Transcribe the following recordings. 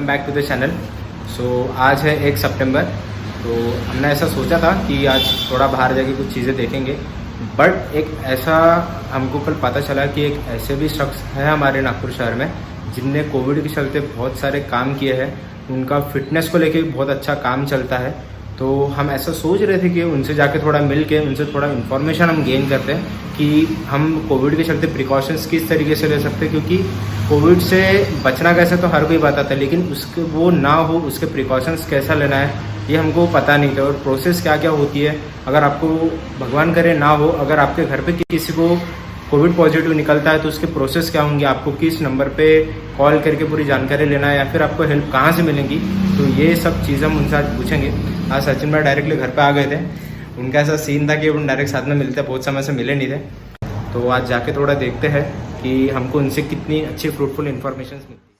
Welcome back to the channel. आज है 1 सितंबर। तो हमने ऐसा सोचा था कि आज थोड़ा बाहर जाके कुछ चीज़ें देखेंगे, बट एक ऐसा हमको कल पता चला कि एक ऐसे भी शख्स है हमारे नागपुर शहर में जिनने कोविड के चलते बहुत सारे काम किए हैं। उनका फिटनेस को लेके बहुत अच्छा काम चलता है। तो हम ऐसा सोच रहे थे कि उनसे जाके थोड़ा मिल के उनसे थोड़ा इन्फॉर्मेशन हम गेन करते हैं कि हम कोविड के चलते प्रिकॉशंस किस तरीके से ले सकते हैं, क्योंकि कोविड से बचना कैसे तो हर कोई बताता है, लेकिन उसके वो ना हो उसके प्रिकॉशंस कैसा लेना है ये हमको पता नहीं था, और प्रोसेस क्या क्या होती है। अगर आपको भगवान करे ना हो, अगर आपके घर पे किसी को कोविड पॉजिटिव निकलता है तो उसके प्रोसेस क्या होंगे, आपको किस नंबर पे कॉल करके पूरी जानकारी लेना है या फिर आपको हेल्प कहाँ से मिलेंगी, तो ये सब चीज़ हम उनसे आज पूछेंगे। आज सचिन भाई डायरेक्टली घर पे आ गए थे। उनका ऐसा सीन था कि उन डायरेक्ट साथ में मिलते, बहुत समय से मिले नहीं थे। तो आज जाके थोड़ा देखते हैं कि हमको उनसे कितनी अच्छी फ्रूटफुल इन्फॉर्मेशन मिलती है।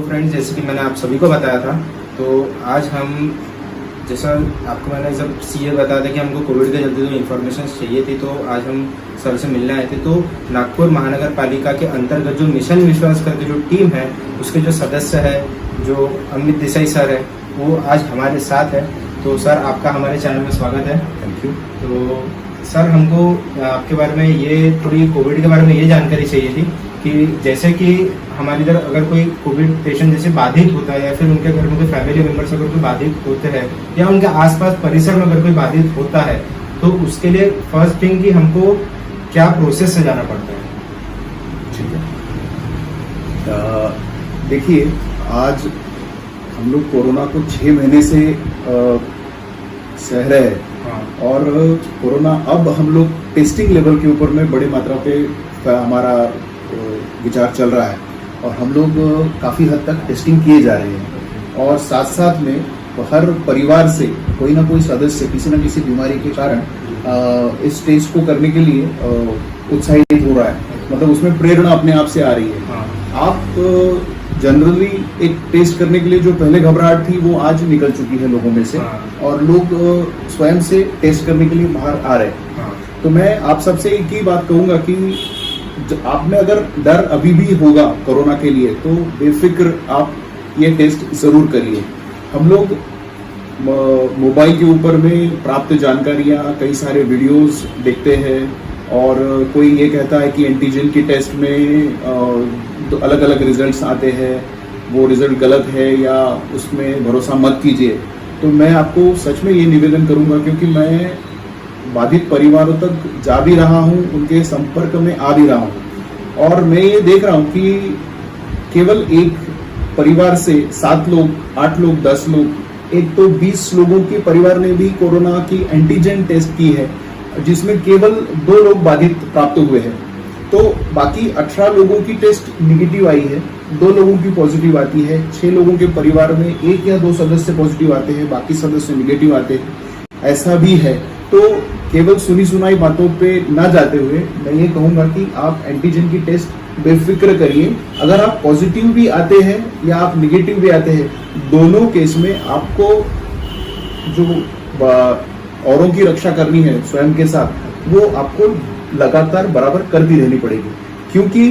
फ्रेंड्स, जैसे कि मैंने आप सभी को बताया था, तो आज हम जैसा आपको मैंने जब सीए बताया था कि हमको कोविड के चलते जो इन्फॉर्मेशन चाहिए थी, तो आज हम सर से मिलने आए थे। तो नागपुर महानगर पालिका के अंतर्गत जो मिशन विश्वास करके जो टीम है, उसके जो सदस्य है, जो अमित देसाई सर है, वो आज हमारे साथ है। तो सर, आपका हमारे चैनल में स्वागत है। Thank you. तो सर, हमको आपके बारे में ये थोड़ी कोविड के बारे में ये जानकारी चाहिए थी कि जैसे कि हमारे इधर अगर कोई कोविड पेशेंट जैसे बाधित होता है या फिर उनके घर में कोई फैमिली मेंबर्स अगर कोई बाधित होते हैं या उनके आसपास परिसर में अगर कोई बाधित होता है, तो उसके लिए फर्स्ट थिंग कि हमको क्या प्रोसेस से जाना पड़ता है? ठीक है, देखिए, आज हम लोग कोरोना को 6 महीने से सह रहे हैं। हाँ। और कोरोना अब हम लोग टेस्टिंग लेवल के ऊपर में बड़ी मात्रा पे हमारा विचार चल रहा है और हम लोग काफ़ी हद तक टेस्टिंग किए जा रहे हैं। और साथ साथ में हर परिवार से कोई ना कोई सदस्य किसी न किसी बीमारी के कारण इस टेस्ट को करने के लिए उत्साहित हो रहा है, मतलब उसमें प्रेरणा अपने आप से आ रही है। हाँ। आप जनरली एक टेस्ट करने के लिए जो पहले घबराहट थी वो आज निकल चुकी है लोगों में से। हाँ। और लोग स्वयं से टेस्ट करने के लिए बाहर आ रहे हैं। हाँ। तो मैं आप सबसे एक ही बात कहूंगा कि आप में अगर डर अभी भी होगा कोरोना के लिए, तो बेफिक्र आप ये टेस्ट जरूर करिए। हम लोग मोबाइल के ऊपर में प्राप्त जानकारियां, कई सारे वीडियोस देखते हैं और कोई ये कहता है कि एंटीजन की टेस्ट में तो अलग अलग रिजल्ट्स आते हैं, वो रिजल्ट गलत है या उसमें भरोसा मत कीजिए। तो मैं आपको सच में ये निवेदन करूंगा, क्योंकि मैं बाधित परिवारों तक जा भी रहा हूं, उनके संपर्क में आ भी रहा हूं, और मैं ये देख रहा हूं कि केवल एक परिवार से 7 लोग, 8 लोग, 10 लोग, एक तो 20 लोगों के परिवार ने भी कोरोना की एंटीजन टेस्ट की है, जिसमें केवल 2 लोग बाधित प्राप्त हुए हैं। तो बाकी 18 लोगों की टेस्ट निगेटिव आई है, 2 लोगों की पॉजिटिव आती है। 6 लोगों के परिवार में 1 या 2 सदस्य पॉजिटिव आते हैं, बाकी सदस्य निगेटिव आते हैं, ऐसा भी है। तो केवल सुनी सुनाई बातों पे ना जाते हुए मैं ये कहूंगा कि आप एंटीजन की टेस्ट बेफिक्र करिए। अगर आप पॉजिटिव भी आते हैं या आप निगेटिव भी आते हैं, दोनों केस में आपको जो औरों की रक्षा करनी है स्वयं के साथ, वो आपको लगातार बराबर करती रहनी पड़ेगी। क्योंकि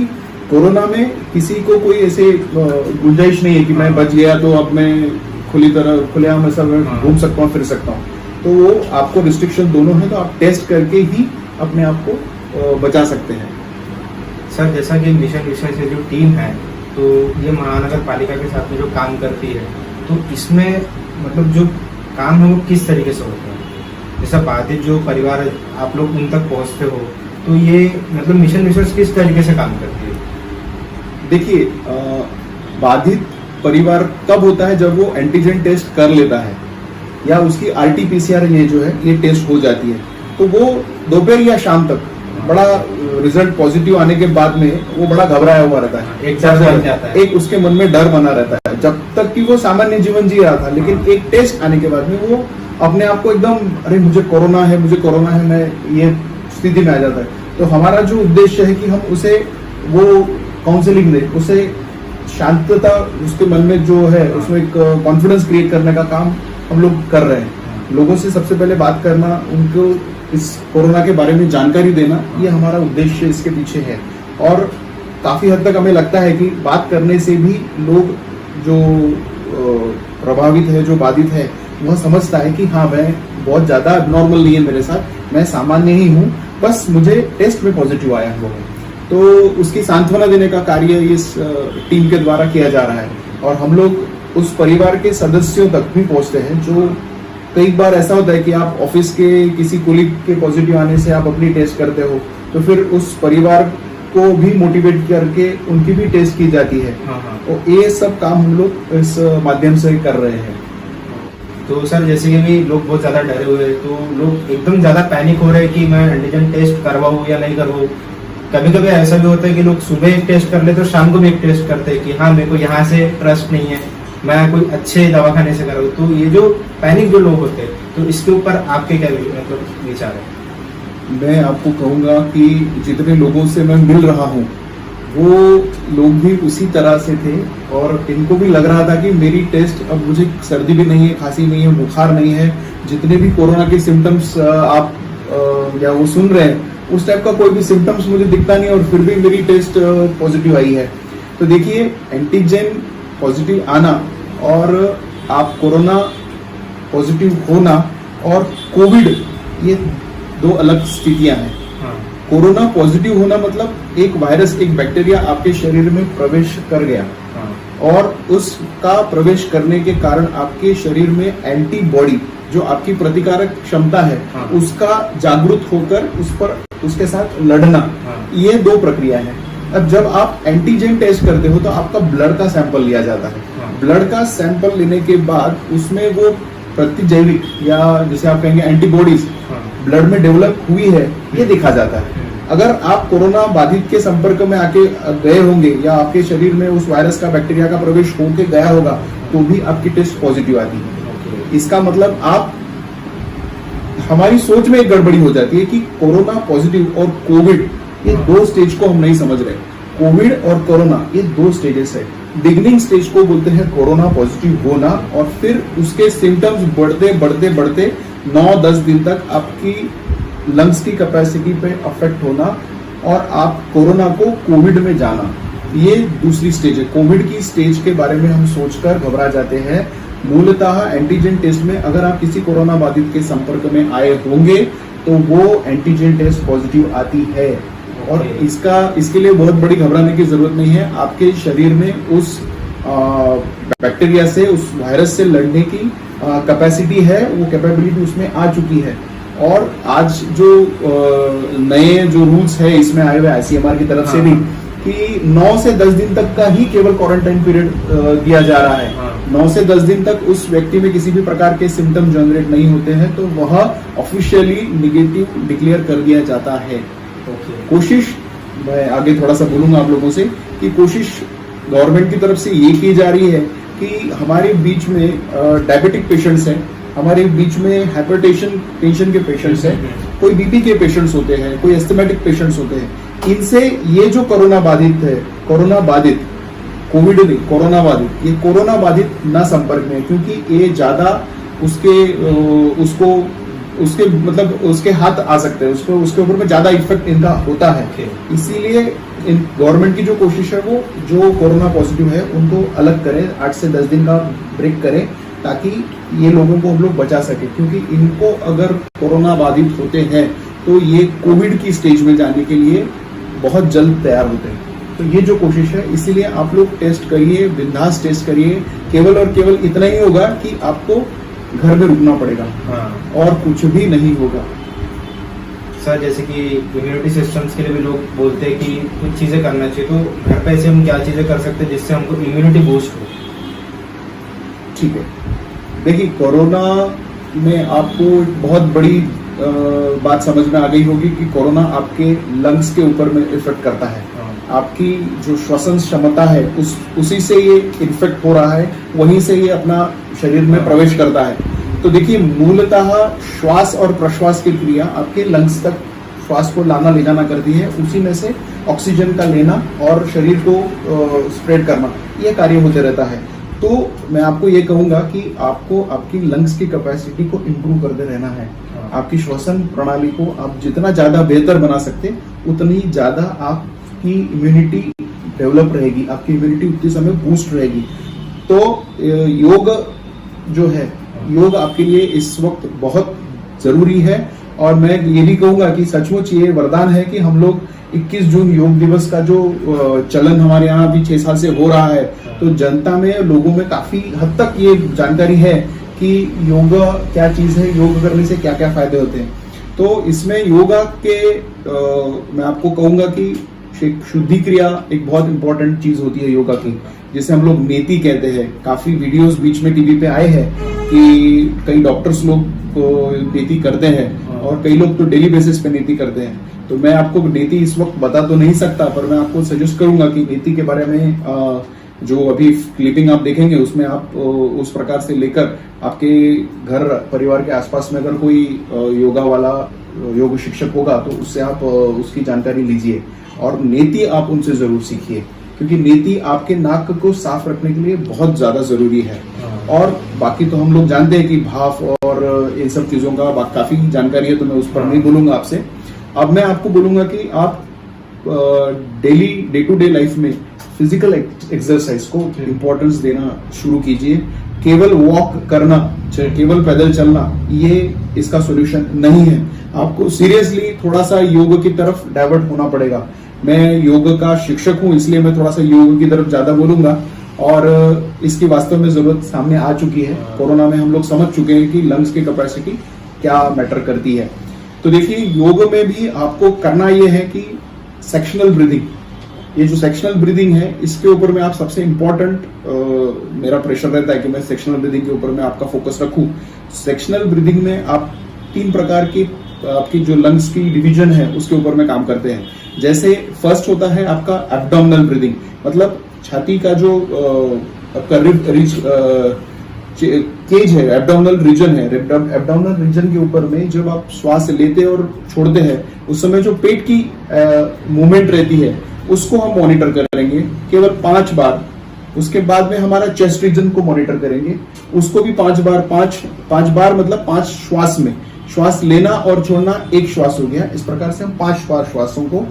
कोरोना में किसी को कोई ऐसे गुंजाइश नहीं है कि मैं बच गया तो अब मैं खुलेआम ऐसा घूम सकता हूँ, फिर सकता हूँ। तो वो आपको रिस्ट्रिक्शन दोनों है, तो आप टेस्ट करके ही अपने आप को बचा सकते हैं। सर, जैसा कि मिशन विश्वास से जो टीम है, तो ये महानगर पालिका के साथ में जो काम करती है, तो इसमें मतलब जो काम है वो किस तरीके से होता है? जैसा बाधित जो परिवार है, आप लोग उन तक पहुंचते हो, तो ये मतलब मिशन विश्वास किस तरीके से काम करती है? देखिए, बाधित परिवार कब होता है? जब वो एंटीजन टेस्ट कर लेता है या उसकी RT-PCR ये जो है ये टेस्ट हो जाती है, तो वो दोपहर या शाम तक बड़ा रिजल्ट पॉजिटिव आने के बाद में वो बड़ा घबराया हुआ रहता है, एक डर बन जाता है, एक उसके मन में डर बना रहता है, जब तक कि वो सामान्य जीवन जी रहा था। लेकिन एक टेस्ट आने के बाद में वो अपने आप को एकदम, अरे मुझे कोरोना है, मैं ये स्थिति में आ जाता है। तो हमारा जो उद्देश्य है कि हम उसे वो काउंसलिंग दे, उसे शांतता उसके मन में जो है उसमें एक कॉन्फिडेंस क्रिएट करने का काम हम लोग कर रहे हैं। लोगों से सबसे पहले बात करना, उनको इस कोरोना के बारे में जानकारी देना, ये हमारा उद्देश्य इसके पीछे है। और काफी हद तक हमें लगता है कि बात करने से भी लोग जो प्रभावित है, जो बाधित है, वह समझता है कि हाँ, मैं बहुत ज्यादा एबनॉर्मल नहीं है मेरे साथ, मैं सामान्य ही हूँ, बस मुझे टेस्ट में पॉजिटिव आया हुआ है। तो उसकी सांत्वना देने का कार्य इस टीम के द्वारा किया जा रहा है। और हम लोग उस परिवार के सदस्यों तक भी पहुंचते हैं। जो कई बार ऐसा होता है कि आप ऑफिस के किसी कोलीग के पॉजिटिव आने से आप अपनी टेस्ट करते हो, तो फिर उस परिवार को भी मोटिवेट करके उनकी भी टेस्ट की जाती है। तो ये सब काम हम लोग इस माध्यम से कर रहे हैं। तो सर, जैसे कि भी लोग बहुत ज़्यादा डरे हुए हैं, तो लोग एकदम ज़्यादा पैनिक हो रहे हैं कि मैं एंटीजन टेस्ट करवाऊँ या नहीं करवाऊँ। कभी कभी ऐसा भी होता है कि लोग सुबह एक टेस्ट कर लेते तो शाम को भी एक टेस्ट करते हैं कि हाँ, मेरे को यहाँ से ट्रस्ट नहीं है, मैं कोई अच्छे दवाखाने से कराऊँ। तो ये जो पैनिक जो लोग होते हैं, तो इसके ऊपर आपके क्या मतलब विचार है? मैं आपको कहूँगा कि जितने लोगों से मैं मिल रहा हूँ, वो लोग भी उसी तरह से थे और इनको भी लग रहा था कि मेरी टेस्ट, अब मुझे सर्दी भी नहीं है, खांसी नहीं है, बुखार नहीं है, जितने भी कोरोना के सिम्टम्स आप या वो सुन रहे हैं, उस टाइप का कोई भी सिम्टम्स मुझे दिखता नहीं और फिर भी मेरी टेस्ट पॉजिटिव आई है। तो देखिए, एंटीजन पॉजिटिव आना और आप कोरोना पॉजिटिव होना और कोविड, ये दो अलग स्थितियां हैं। कोरोना पॉजिटिव होना मतलब एक वायरस, एक बैक्टीरिया आपके शरीर में प्रवेश कर गया और उसका प्रवेश करने के कारण आपके शरीर में एंटीबॉडी, जो आपकी प्रतिकारक क्षमता है, उसका जागरूक होकर उसके साथ लड़ना, ये दो प्रक्रिया है। अब जब आप एंटीजन टेस्ट करते हो तो आपका ब्लड का सैंपल लिया जाता है। ब्लड का सैंपल लेने के बाद उसमें वो प्रतिजैविक या जैसे आप कहेंगे एंटीबॉडीज ब्लड में डेवलप हुई है, ये देखा जाता है। अगर आप कोरोना बाधित के संपर्क में आके गए होंगे या आपके शरीर में उस वायरस का, बैक्टीरिया का प्रवेश होके गया होगा, तो भी आपकी टेस्ट पॉजिटिव आती है। इसका मतलब आप, हमारी सोच में एक गड़बड़ी हो जाती है कि कोरोना पॉजिटिव और कोविड, ये दो स्टेज को हम नहीं समझ रहे। कोविड और कोरोना, ये दो स्टेजेस है। बिगिनिंग स्टेज को बोलते हैं कोरोना पॉजिटिव होना, और फिर उसके सिम्टम्स बढ़ते बढ़ते बढ़ते 9-10 दिन तक आपकी लंग्स की कैपेसिटी पे अफेक्ट होना और आप कोरोना को कोविड में जाना, ये दूसरी स्टेज है। कोविड की स्टेज के बारे में हम सोचकर घबरा जाते हैं। मूलतः एंटीजन टेस्ट में अगर आप किसी कोरोना बाधित के संपर्क में आए होंगे तो वो एंटीजन टेस्ट पॉजिटिव आती है। और इसके लिए बहुत बड़ी घबराने की जरूरत नहीं है। आपके शरीर में उस बैक्टीरिया से, उस वायरस से लड़ने की कैपेसिटी है, वो कैपेबिलिटी उसमें आ चुकी है। और आज जो नए जो रूल्स है इसमें आए हुए ICMR की तरफ से भी, कि 9 से 10 दिन तक का ही केवल क्वारंटाइन पीरियड दिया जा रहा है। 9 से 10 दिन तक उस व्यक्ति में किसी भी प्रकार के सिम्टम जनरेट नहीं होते हैं तो वह ऑफिशियली निगेटिव डिक्लेयर कर दिया जाता है। कोशिश, मैं आगे थोड़ा सा बोलूंगा आप लोगों से, कि कोशिश गवर्नमेंट की तरफ से ये की जा रही है कि हमारे बीच में डायबिटिक पेशेंट्स हैं, हमारे बीच में हाइपरटेंशन के पेशेंट्स हैं, कोई बीपी के पेशेंट्स होते हैं, कोई एस्थमेटिक पेशेंट्स होते हैं, इनसे ये जो कोरोना बाधित है, कोरोना बाधित, कोविड नहीं, कोरोना बाधित, ये कोरोना बाधित ना संपर्क में, क्योंकि ये ज्यादा उसके मतलब उसके हाथ आ सकते हैं, उसके ऊपर में ज्यादा इफेक्ट इनका होता है। इसीलिए गवर्नमेंट की जो कोशिश है वो जो कोरोना पॉजिटिव है उनको अलग करें, 8 से 10 दिन का ब्रेक करें, ताकि ये लोगों को हम लोग बचा सके। क्योंकि इनको अगर कोरोना बाधित होते हैं तो ये कोविड की स्टेज में जाने के लिए बहुत जल्द तैयार होते हैं। तो ये जो कोशिश है, इसीलिए आप लोग टेस्ट करिए, बिंदास टेस्ट करिए। केवल और केवल इतना ही होगा कि आपको घर में रुकना पड़ेगा, और कुछ भी नहीं होगा। सर, जैसे कि इम्यूनिटी सिस्टम्स के लिए भी लोग बोलते हैं कि कुछ चीजें करना चाहिए, तो घर पे ऐसे हम क्या चीजें कर सकते हैं जिससे हमको इम्यूनिटी बूस्ट हो? ठीक है, देखिए, कोरोना में आपको बहुत बड़ी बात समझ में आ गई होगी कि कोरोना आपके लंग्स के ऊपर में इफेक्ट करता है। आपकी जो श्वसन क्षमता है उसी से ये इन्फेक्ट हो रहा है, वहीं से ये अपना शरीर में प्रवेश करता है। तो देखिए, मूलतः श्वास और प्रश्वास की क्रिया आपके लंग्स तक श्वास को लाना ले जाना करती है, उसी में से ऑक्सीजन का लेना और शरीर को स्प्रेड करना, ये कार्य होते रहता है। तो मैं आपको ये कहूंगा कि आपको आपकी लंग्स की कैपेसिटी को इम्प्रूव करते रहना है। आपकी श्वसन प्रणाली को आप जितना ज्यादा बेहतर बना सकते, उतनी ज्यादा आपकी इम्यूनिटी डेवलप रहेगी, आपकी इम्यूनिटी उतनी समय बूस्ट रहेगी। तो योग जो है, योग आपके लिए इस वक्त बहुत जरूरी है। और मैं ये भी कहूंगा कि सचमुच ये वरदान है कि हम लोग 21 जून योग दिवस का जो चलन हमारे यहाँ अभी 6 साल से हो रहा है, तो जनता में, लोगों में काफी हद तक ये जानकारी है कि योगा क्या चीज है, योग करने से क्या क्या फायदे होते हैं। तो इसमें योगा के मैं आपको कहूंगा कि शुद्धि क्रिया एक बहुत इंपॉर्टेंट चीज होती है योगा की, जिसे हम लोग नेति कहते हैं। काफी वीडियोस बीच में टीवी पे आए हैं कि कई डॉक्टर्स लोग नेति करते हैं और कई लोग तो डेली बेसिस पे नेति करते हैं। तो मैं आपको नेति इस वक्त बता तो नहीं सकता, पर मैं आपको सजेस्ट करूंगा कि नेति के बारे में जो अभी क्लिपिंग आप देखेंगे उसमें आप उस प्रकार से लेकर आपके घर परिवार के आसपास में अगर कोई योगा वाला योग शिक्षक होगा तो उससे आप उसकी जानकारी लीजिए और नेति आप उनसे जरूर सीखिए, क्योंकि नेति आपके नाक को साफ रखने के लिए बहुत ज्यादा जरूरी है। और बाकी तो हम लोग जानते हैं कि भाफ और इन सब चीजों का काफी जानकारी है, तो मैं उस पर नहीं बोलूंगा आपसे। अब मैं आपको बोलूंगा कि आप daily day to day life में फिजिकल एक्सरसाइज को इम्पोर्टेंस देना शुरू कीजिए। केवल वॉक करना, केवल पैदल चलना, ये इसका सॉल्यूशन नहीं है। आपको सीरियसली थोड़ा सा योग की तरफ डाइवर्ट होना पड़ेगा। मैं योग का शिक्षक हूं, इसलिए मैं थोड़ा सा योग की तरफ ज्यादा बोलूंगा और इसकी वास्तव में जरूरत सामने आ चुकी है। कोरोना में हम लोग समझ चुके हैं कि लंग्स की कैपेसिटी क्या मैटर करती है। तो देखिए, योग में भी आपको करना यह है कि सेक्शनल ब्रीदिंग, ये जो सेक्शनल ब्रीदिंग है, इसके ऊपर में आप सबसे इंपॉर्टेंट मेरा प्रेशर रहता है कि मैं सेक्शनल ब्रीदिंग के ऊपर में आपका फोकस रखूं। सेक्शनल ब्रीदिंग में आप 3 प्रकार की आपकी जो लंग्स की डिवीजन है उसके ऊपर में काम करते हैं। जैसे फर्स्ट होता है आपका एब्डोमिनल ब्रीदिंग, मतलब छाती का जो आपका केज है, एब्डोमिनल रीजन है, एब्डोमिनल रीजन के ऊपर में जब आप श्वास लेते और छोड़ते हैं उस समय जो पेट की मूवमेंट रहती है उसको हम मॉनिटर करेंगे केवल 5 बार। उसके बाद में हमारा चेस्ट रीजन को मॉनिटर करेंगे, उसको भी 5 बार। 5 बार मतलब 5 श्वास में, श्वास लेना और छोड़ना 1 श्वास हो गया। इस प्रकार से हम 5 बार श्वासों को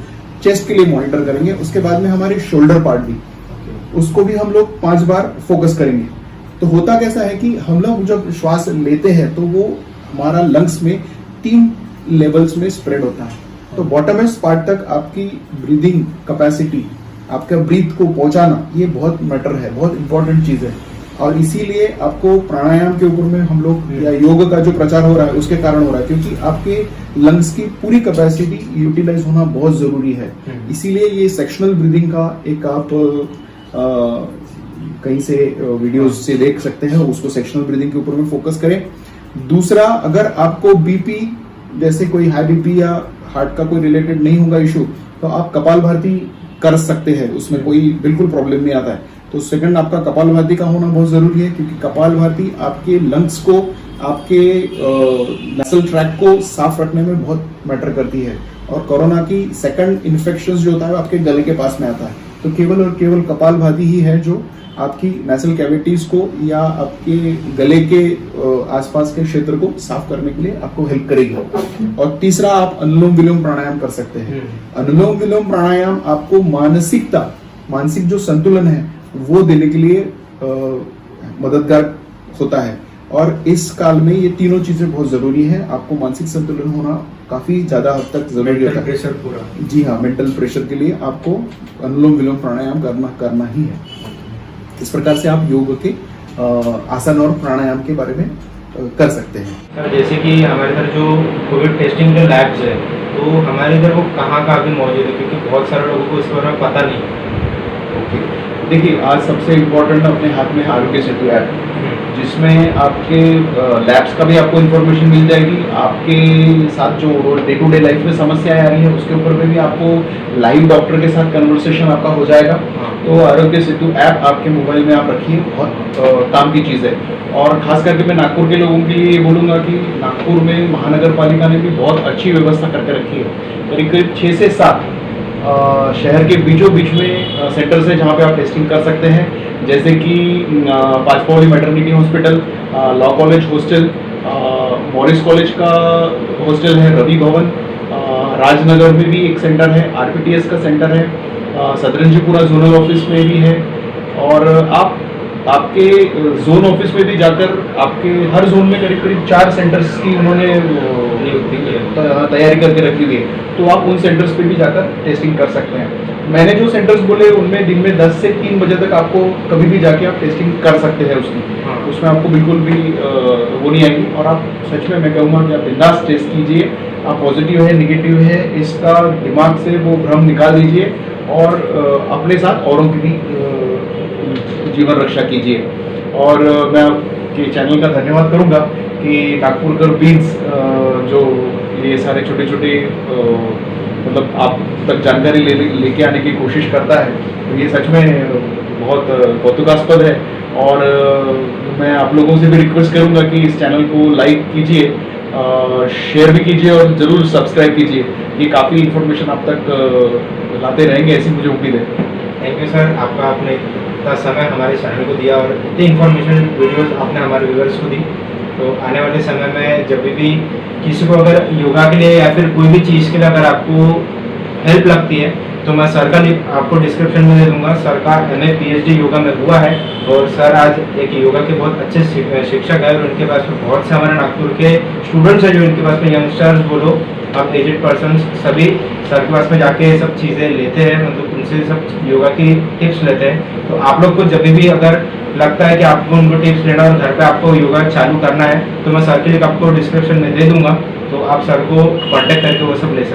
चेस्ट के लिए मॉनिटर करेंगे। उसके बाद में हमारे शोल्डर पार्ट भी, उसको भी हम लोग 5 बार फोकस करेंगे। तो होता कैसा है कि हम लोग जब श्वास लेते हैं तो वो हमारा लंग्स में 3 लेवल्स में स्प्रेड होता है। तो बॉटमस्ट पार्ट तक आपकी ब्रीदिंग कैपेसिटी, आपका ब्रीथ को पहुंचाना, ये बहुत मैटर है, बहुत इंपॉर्टेंट चीज है। और इसीलिए आपको प्राणायाम के ऊपर में हम लोग या योग का जो प्रचार हो रहा है उसके कारण हो रहा है, क्योंकि आपके लंग्स की पूरी कैपेसिटी यूटिलाइज होना बहुत जरूरी है। इसीलिए ये सेक्शनल ब्रीदिंग का एक आप कहीं से वीडियोस से देख सकते हैं, उसको सेक्शनल ब्रीदिंग के ऊपर में फोकस करें। दूसरा, अगर आपको बीपी जैसे कोई हाई बीपी या हार्ट का कोई रिलेटेड नहीं होगा इशू, तो आप कपालभाति कर सकते हैं, उसमें कोई बिल्कुल प्रॉब्लम नहीं आता है। तो सेकंड, आपका कपालभाति का होना बहुत जरूरी है, क्योंकि कपालभाति आपके लंग्स को, आपके नेसल ट्रैक को साफ रखने में बहुत मैटर करती है। और कोरोना की सेकंड इन्फेक्शन जो होता है आपके गले के पास में आता है। तो केवल और केवल कपालभाति ही है जो आपकी नेसल कैविटीज को या आपके गले के आसपास के क्षेत्र को साफ करने के लिए आपको हेल्प करेगी। और तीसरा, आप अनुलोम विलोम प्राणायाम कर सकते हैं। अनुलोम विलोम प्राणायाम आपको मानसिक जो संतुलन है वो देने के लिए मददगार होता है। और इस काल में ये तीनों चीजें बहुत जरूरी है। आपको मानसिक संतुलन होना काफी ज्यादा हद तक जरूरी होता है। जी हाँ, मेंटल प्रेशर के लिए आपको अनुलोम विलोम प्राणायाम करना ही है। इस प्रकार से आप योग के आसन और प्राणायाम के बारे में कर सकते हैं। सर, जैसे कि हमारे इधर जो कोविड टेस्टिंग के लैब्स है, तो हमारे इधर वो कहाँ अभी मौजूद है, क्योंकि बहुत सारे लोगों को इस बारे में पता नहीं। ओके, देखिए आज सबसे इम्पोर्टेंट अपने हाथ में आरोग्य सेतु ऐप, जिसमें आपके लैब्स का भी आपको इन्फॉर्मेशन मिल जाएगी, आपके साथ जो डे टू डे लाइफ में समस्याएं आ रही हैं उसके ऊपर में भी आपको लाइव डॉक्टर के साथ कन्वर्सेशन आपका हो जाएगा। तो आरोग्य सेतु ऐप आपके मोबाइल में आप रखिए, बहुत काम की चीज़ है। और खास करके मैं नागपुर के लोगों के लिए ये बोलूँगा कि नागपुर में महानगर पालिका ने भी बहुत अच्छी व्यवस्था करके रखी है। करीब करीब 6 से 7 शहर के बीचों बीच में सेंटर्स है जहाँ पे आप टेस्टिंग कर सकते हैं, जैसे कि Pachpauli maternity hospital, law college hostel, morris college का हॉस्टल है, रवि भवन, राजनगर में भी एक सेंटर है, आरपीटीएस का सेंटर है, सतरंजीपुरा जोनल ऑफिस में भी है। और आप आपके जोन ऑफिस में भी जाकर आपके हर जोन में करीब करीब 4 सेंटर्स की उन्होंने तैयारी करके रखी हुई है, तो आप उन सेंटर्स पे भी जाकर टेस्टिंग कर सकते हैं। मैंने जो सेंटर्स बोले उनमें दिन में 10 से 3 बजे तक आपको कभी भी जाके आप टेस्टिंग कर सकते हैं उसकी। उसमें आपको बिल्कुल भी वो नहीं आएगी। और आप सच में मैं कहूँगा कि आप बिंदास टेस्ट कीजिए, आप पॉजिटिव है निगेटिव है इसका दिमाग से वो भ्रम निकाल दीजिए और अपने साथ औरों की भी जीवन रक्षा कीजिए। और मैं आपके चैनल का धन्यवाद करूंगा कि नागपुरकर बीन्स जो ये सारे छोटे छोटे मतलब आप तक जानकारी लेके आने की कोशिश करता है, तो ये सच में बहुत कौतुकास्पद है। और मैं आप लोगों से भी रिक्वेस्ट करूंगा कि इस चैनल को लाइक कीजिए, शेयर भी कीजिए और ज़रूर सब्सक्राइब कीजिए। ये काफ़ी इन्फॉर्मेशन आप तक लाते रहेंगे, ऐसी मुझे उम्मीद है। थैंक यू सर, आपका आपने इतना समय हमारे चैनल को दिया और इतनी इन्फॉर्मेशन वीडियोस आपने हमारे व्यूअर्स को दी। तो आने वाले समय में जब भी किसी को अगर योगा के लिए या फिर कोई भी चीज़ के लिए अगर आपको हेल्प लगती है तो मैं सर का लिंक आपको डिस्क्रिप्शन में दे दूंगा। सर का MA PhD योगा में हुआ है और सर आज एक योगा के बहुत अच्छे शिक्षक है और उनके पास में बहुत से हमारे नागपुर के स्टूडेंट्स हैं जो इनके पास में यंगस्टर्स बोलो आप एजेड पर्सन सभी सर के पास में जाके सब चीज़ें लेते हैं, मतलब उनसे सब योगा की टिप्स लेते हैं। तो आप लोग को जब भी अगर लगता है कि आपको उनको टिप्स लेना और घर पे आपको योगा चालू करना है तो मैं सर के लिंक आपको डिस्क्रिप्शन में दे दूंगा, तो आप सर को कांटेक्ट करके वो सब ले सकते हैं।